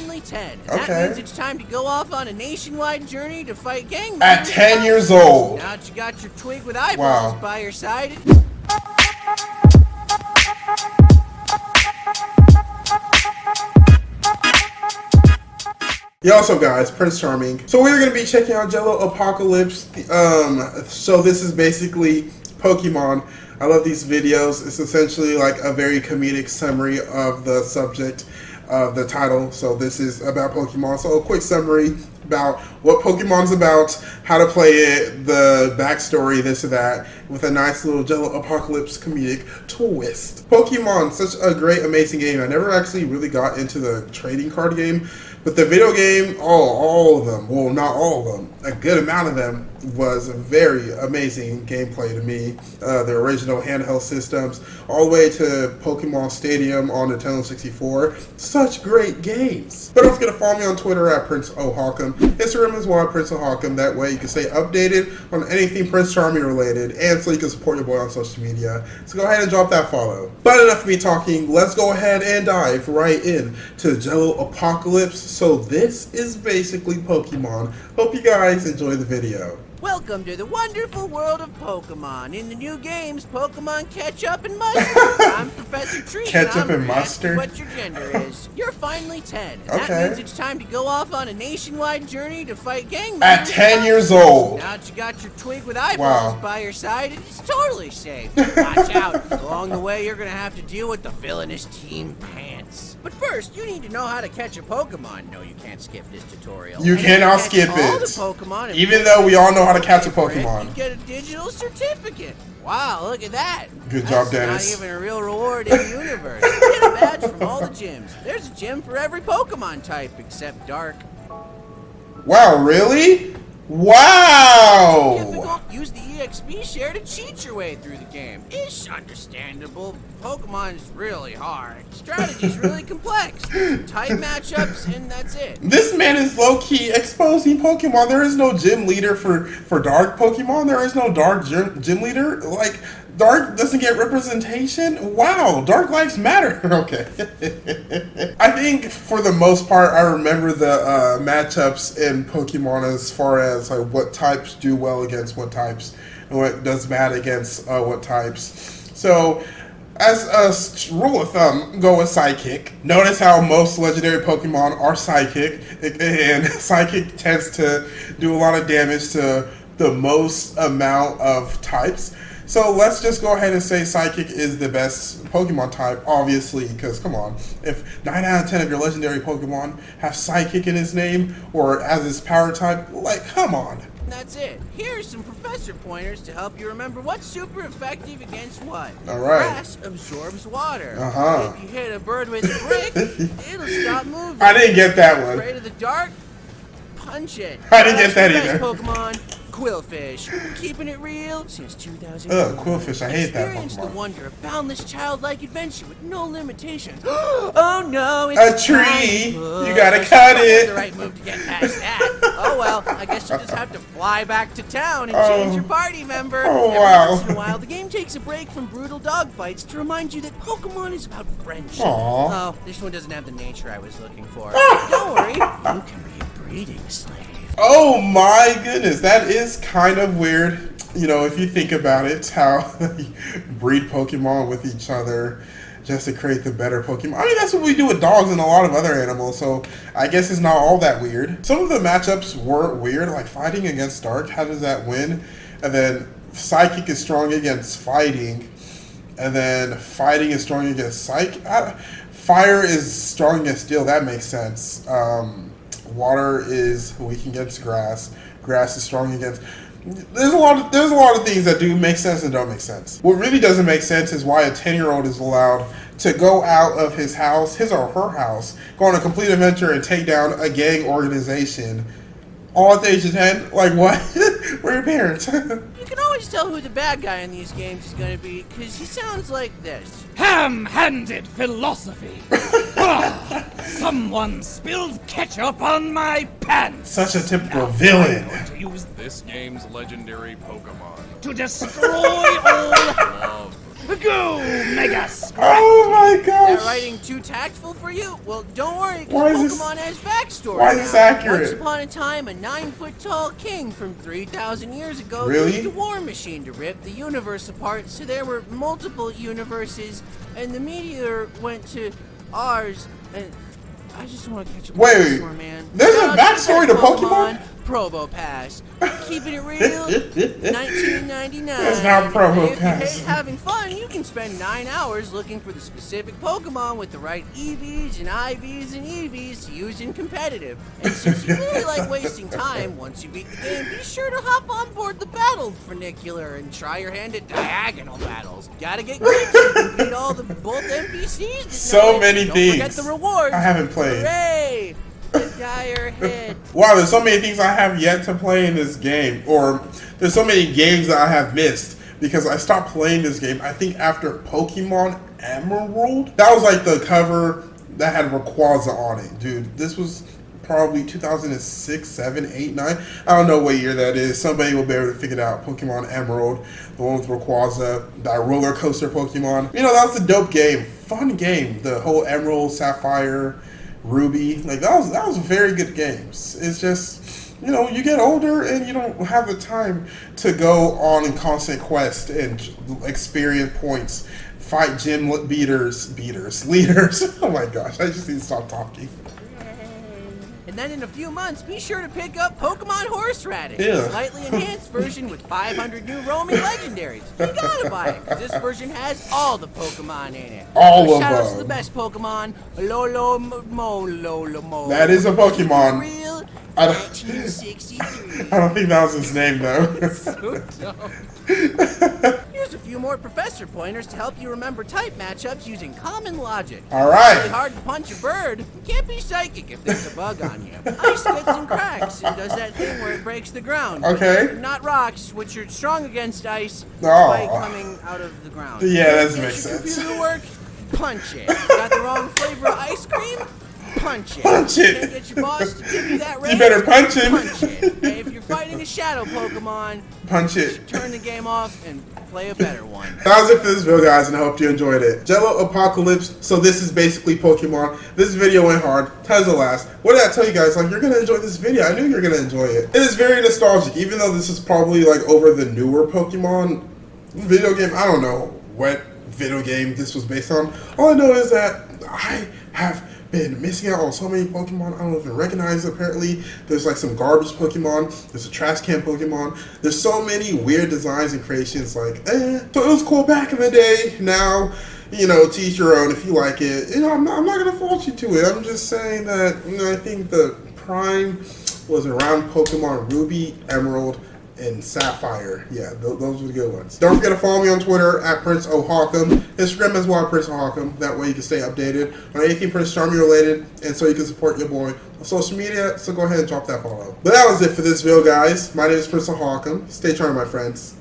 finally 10. And that means it's time to go off on a nationwide journey to fight gang members. At 10 years old. Now that you got your twig with eyeballs by your side. Yo, what's up guys, Prince Charming. So we're going to be checking out JelloApocalypse. So this is basically Pokemon. I love these videos. It's essentially like a very comedic summary of the subject of the title. So this is about Pokemon. So a quick summary about what Pokemon's about, how to play it, the backstory, this or that, with a nice little JelloApocalypse comedic twist. Pokemon, such a great, amazing game. I never actually really got into the trading card game, but the video game, all of them, well, not all of them, a good amount of them was very amazing gameplay to me. The original handheld systems, all the way to Pokemon Stadium on Nintendo 64. Such great games. But don't forget to follow me on Twitter at Prince O'Hawcom. Instagram as well at Prince O'Hawcom. That way you can stay updated on anything Prince Charming related, and so you can support your boy on social media. So go ahead and drop that follow. But enough of me talking, let's go ahead and dive right in to JelloApocalypse. So this is basically Pokemon. Hope you guys enjoy the video. Welcome to the wonderful world of Pokemon. In the new games, Pokemon Ketchup and Mustard. I'm Professor Tree. Ketchup and Mustard? What your gender is. You're finally 10. And that means it's time to go off on a nationwide journey to fight gang members. At 10 years old. Now that you got your twig with eyeballs by your side, it's totally safe. Watch out. Along the way, you're going to have to deal with the villainous Team Pants. But first, you need to know how to catch a Pokemon. No, you can't skip this tutorial. You cannot skip all it. The Pokemon even though we all know how to catch a Pokemon. You get a digital certificate. Wow, look at that. Good job, Dennis. Not even a real reward in the universe. You get a badge from all the gyms. There's a gym for every Pokemon type except Dark. Wow, really? Wow! Difficult. Use the EXP share to cheat your way through the game. It's understandable. Pokemon is really hard. Strategy's really complex. Type matchups, and that's it. This man is low-key exposing Pokemon. There is no gym leader for Dark Pokemon. There is no Dark gym leader. Like, Dark doesn't get representation? Wow, Dark lives matter. Okay. I think for the most part, I remember the matchups in Pokemon as far as like what types do well against what types and what does bad against what types. So, as a rule of thumb, go with Psychic. Notice how most legendary Pokemon are Psychic, and Psychic tends to do a lot of damage to the most amount of types. So let's just go ahead and say Psychic is the best Pokemon type, obviously, because come on, if 9 out of 10 of your legendary Pokemon have Psychic in its name or as its power type, like, come on. That's it. Here are some professor pointers to help you remember what's super effective against what. All right. Grass absorbs water. Uh-huh. If you hit a bird with a brick, it'll stop moving. I didn't get that one. Afraid of the dark? Punch it. I didn't get that either. Pokemon, Quillfish. Keeping it real since 2000. Quillfish, I hate that Pokemon. Experience the wonder of boundless childlike adventure with no limitations. Oh no, it's a tree. You gotta cut it. The right move to get past that. Oh well, I guess you just have to fly back to town and change your party member. Oh, Every wow. once in a while, the game takes a break from brutal dogfights to remind you that Pokemon is about friendship. Aww. Oh, this one doesn't have the nature I was looking for. Don't worry, you can be a breeding slave. Oh my goodness, that is kind of weird. You know, if you think about it, how they breed Pokemon with each other just to create the better Pokemon. I mean, that's what we do with dogs and a lot of other animals, so I guess it's not all that weird. Some of the matchups were weird, like fighting against Dark, how does that win? And then Psychic is strong against fighting, and then fighting is strong against Psychic. Fire is strong against Steel, that makes sense. Water is weak against grass. Grass is strong against. There's a lot of things that do make sense and don't make sense. What really doesn't make sense is why a 10-year-old is allowed to go out of his house, his or her house, go on a complete adventure and take down a gang organization, all at the age of 10. Like what? Where are your parents? You can always tell who the bad guy in these games is going to be, because he sounds like this. Ham-handed philosophy. Someone spilled ketchup on my pants. Such a typical villain. To use This game's legendary Pokemon. to destroy all. Love. Go, Mega Scratch! Oh my Is gosh! that writing too tactful for you? Well, don't worry, Why because is this- Pokemon has backstory. why is this accurate? Once upon a time, a 9-foot-tall king from 3,000 years ago Really? used a war machine to rip the universe apart, so there were multiple universes, and the meteor went to ours, and I just want to catch a Wait, dinosaur, man. there's a Now, backstory to Pokemon? Probo Pass. Keeping it real, 1999. That's not Probo If Pass. you hate having fun, you can spend 9 hours looking for the specific Pokemon with the right EVs and IVs and EVs to use in competitive. And since you really like wasting time, once you beat the game, be sure to hop on board the battle funicular and try your hand at diagonal battles. Gotta get good so you can beat all the both NPCs. but So no, many don't things. forget the rewards. I haven't played. Hooray! The dire hit. Wow, there's so many things I have yet to play in this game, or there's so many games that I have missed because I stopped playing this game. I think after Pokemon Emerald, that was like the cover that had Rayquaza on it, dude. This was probably 2006, 7, 8, 9. I don't know what year that is. Somebody will be able to figure it out. Pokemon Emerald, the one with Rayquaza, that roller coaster Pokemon. You know, that was a dope game, fun game. The whole Emerald, Sapphire, Ruby, like that was very good games. It's just, you know, you get older and you don't have the time to go on constant quest and experience points, fight gym leaders. Oh my gosh, I just need to stop talking. And then in a few months, be sure to pick up Pokemon Horseradish, Yeah. a slightly enhanced version with 500 new roaming legendaries. You gotta buy it, because this version has all the Pokemon in it. All of Shout outs to them. the best Pokemon, Lolo. That is a Pokemon. Real I don't- 1963. I don't think that was his name though. So dumb. Here's a few more professor pointers to help you remember type matchups using common logic. All It's really right. hard to punch a bird. You can't be psychic if there's a bug on you. Ice gets in cracks and does that thing where it breaks the ground. but Okay. Not rocks, which are strong against ice, Oh. despite coming out of the ground. Yeah, that Get makes your sense. computer to work, punch it. Got the wrong flavor of ice cream? Punch it. Punch it. Can't get your boss to give you that raise? You better punch him. Punch it. And if you're fighting a shadow Pokemon, Punch it. turn the game off and play a better one. That was it for this video, guys, and I hope you enjoyed it. JelloApocalypse. So this is basically Pokemon. This video went hard, tons of laughs. What did I tell you guys? Like, you're gonna enjoy this video. I knew you were gonna enjoy it. It is very nostalgic, even though this is probably like over the newer Pokemon video game. I don't know what video game this was based on. All I know is that I have been missing out on so many Pokemon I don't even recognize. Apparently there's like some garbage Pokemon, there's a trash can Pokemon, there's so many weird designs and creations, like so it was cool back in the day. Now, you know, to each your own. If you like it, you know, I'm not gonna fault you to it. I'm just saying that, you know, I think the prime was around Pokemon Ruby, Emerald, and Sapphire. Yeah, those were the good ones. Don't forget to follow me on Twitter at Prince O'Hawcom. Instagram as well, Prince O'Hawcom. That way you can stay updated on anything Prince Charming related, and so you can support your boy on social media. So go ahead and drop that follow. But that was it for this video, guys. My name is Prince O'Hawcom. Stay charming, my friends.